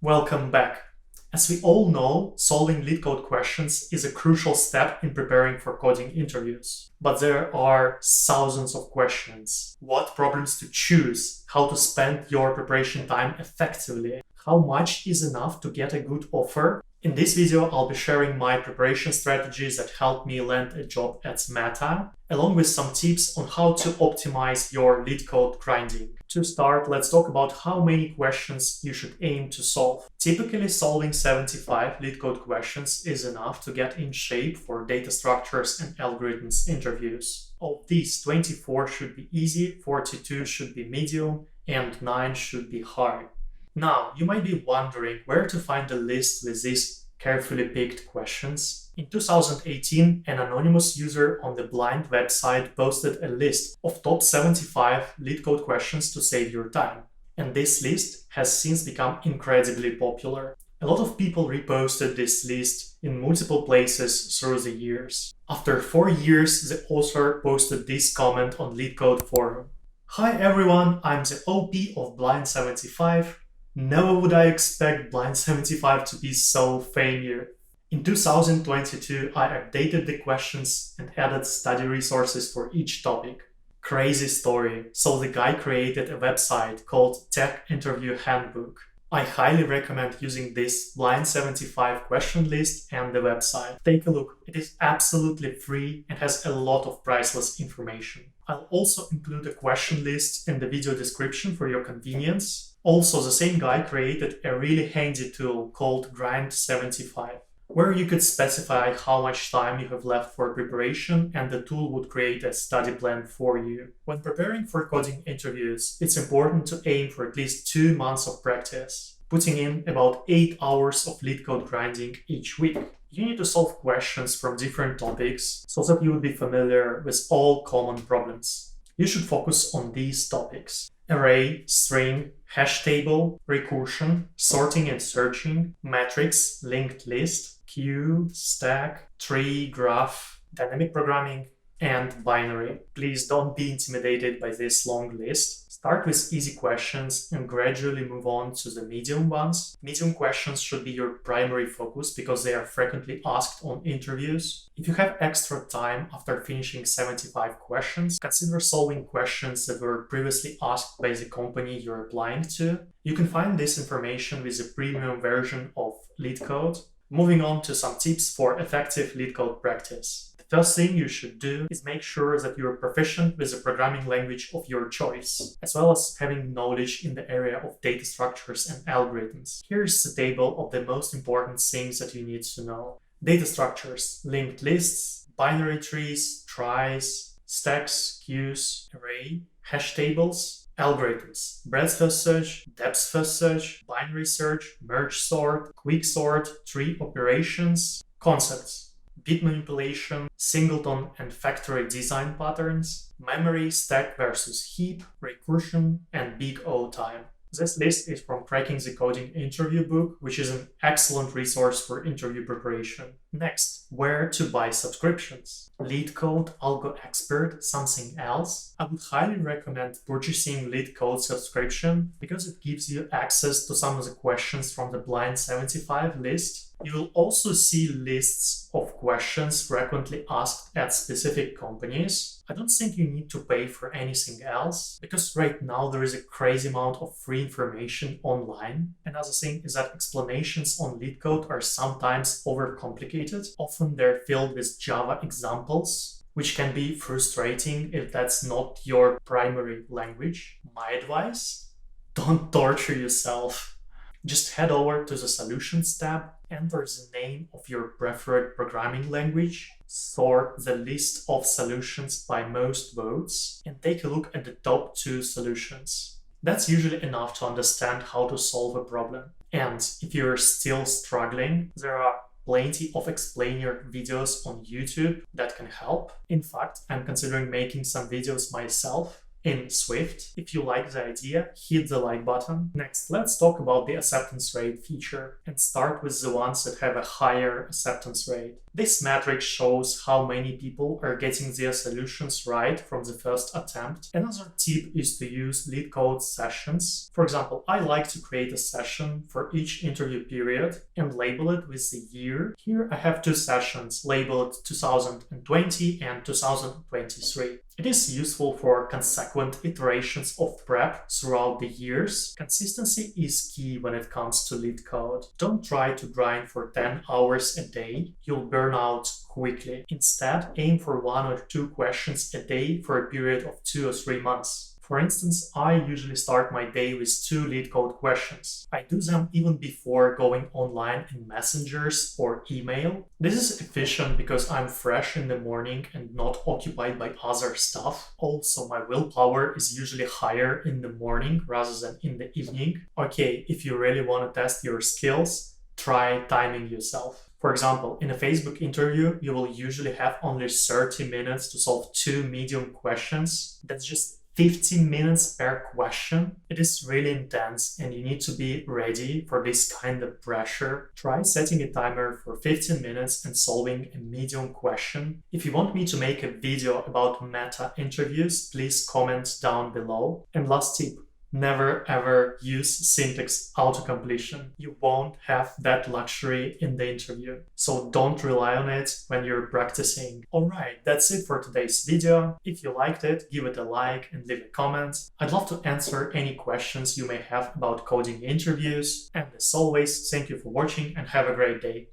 Welcome back. As we all know, solving Leetcode questions is a crucial step in preparing for coding interviews. But there are thousands of questions. What problems to choose? How to spend your preparation time effectively? How much is enough to get a good offer? In this video, I'll be sharing my preparation strategies that helped me land a job at Meta, along with some tips on how to optimize your Leetcode grinding. To start, let's talk about how many questions you should aim to solve. Typically, solving 75 Leetcode questions is enough to get in shape for data structures and algorithms interviews. Of these, 24 should be easy, 42 should be medium, and 9 should be hard. Now, you might be wondering where to find a list with these carefully picked questions. In 2018, an anonymous user on the Blind website posted a list of top 75 Leetcode questions to save your time. And this list has since become incredibly popular. A lot of people reposted this list in multiple places through the years. After 4 years, the author posted this comment on Leetcode forum. Hi everyone, I'm the OP of Blind75. Never would I expect Blind75 to be so famous. In 2022, I updated the questions and added study resources for each topic. Crazy story. So the guy created a website called Tech Interview Handbook. I highly recommend using this Blind75 question list and the website. Take a look. It is absolutely free and has a lot of priceless information. I'll also include a question list in the video description for your convenience. Also, the same guy created a really handy tool called Grind75, where you could specify how much time you have left for preparation and the tool would create a study plan for you. When preparing for coding interviews, it's important to aim for at least 2 months of practice, putting in about 8 hours of Leetcode grinding each week. You need to solve questions from different topics so that you would be familiar with all common problems. You should focus on these topics: array, string, hash table, recursion, sorting and searching, matrix, linked list, queue, stack, tree, graph, dynamic programming, and binary. Please don't be intimidated by this long list. Start with easy questions and gradually move on to the medium ones. Medium questions should be your primary focus because they are frequently asked on interviews. If you have extra time after finishing 75 questions, consider solving questions that were previously asked by the company you're applying to. You can find this information with the premium version of Leetcode. Moving on to some tips for effective Leetcode practice. First thing you should do is make sure that you're proficient with the programming language of your choice, as well as having knowledge in the area of data structures and algorithms. Here's the table of the most important things that you need to know. Data structures, linked lists, binary trees, tries, stacks, queues, array, hash tables, algorithms, breadth first search, depth first search, binary search, merge sort, quick sort, tree operations, concepts, bit manipulation, singleton and factory design patterns, memory, stack versus heap, recursion, and big O time. This list is from Cracking the Coding interview book, which is an excellent resource for interview preparation. Next, where to buy subscriptions. Leetcode, Algo Expert, something else? I would highly recommend purchasing Leetcode subscription because it gives you access to some of the questions from the Blind75 list. You will also see lists of questions frequently asked at specific companies. I don't think you need to pay for anything else because right now there is a crazy amount of free information online. Another thing is that explanations on Leetcode are sometimes overcomplicated. Often they're filled with Java examples, which can be frustrating if that's not your primary language. My advice: don't torture yourself. Just head over to the Solutions tab, enter the name of your preferred programming language, sort the list of solutions by most votes, and take a look at the top 2 solutions. That's usually enough to understand how to solve a problem. And if you're still struggling, there are plenty of explainer videos on YouTube that can help. In fact, I'm considering making some videos myself. in Swift. If you like the idea, hit the like button. Next, let's talk about the acceptance rate feature and start with the ones that have a higher acceptance rate. This metric shows how many people are getting their solutions right from the first attempt. Another tip is to use Leetcode sessions. For example, I like to create a session for each interview period and label it with the year. Here I have two sessions labeled 2020 and 2023. It is useful for consequent iterations of prep throughout the years. Consistency is key when it comes to Leetcode. Don't try to grind for 10 hours a day. You'll burn out quickly. Instead, aim for 1 or 2 questions a day for a period of 2 or 3 months. For instance, I usually start my day with 2 Leetcode questions. I do them even before going online in messengers or email. This is efficient because I'm fresh in the morning and not occupied by other stuff. Also, my willpower is usually higher in the morning rather than in the evening. Okay, if you really want to test your skills, try timing yourself. For example, in a Facebook interview, you will usually have only 30 minutes to solve 2 medium questions. That's just 15 minutes per question. It is really intense and you need to be ready for this kind of pressure. Try setting a timer for 15 minutes and solving a medium question. If you want me to make a video about meta interviews, please comment down below. And last tip, never ever use syntax autocompletion. You won't have that luxury in the interview. So don't rely on it when you're practicing. Alright, that's it for today's video. If you liked it, give it a like and leave a comment. I'd love to answer any questions you may have about coding interviews. And as always, thank you for watching and have a great day.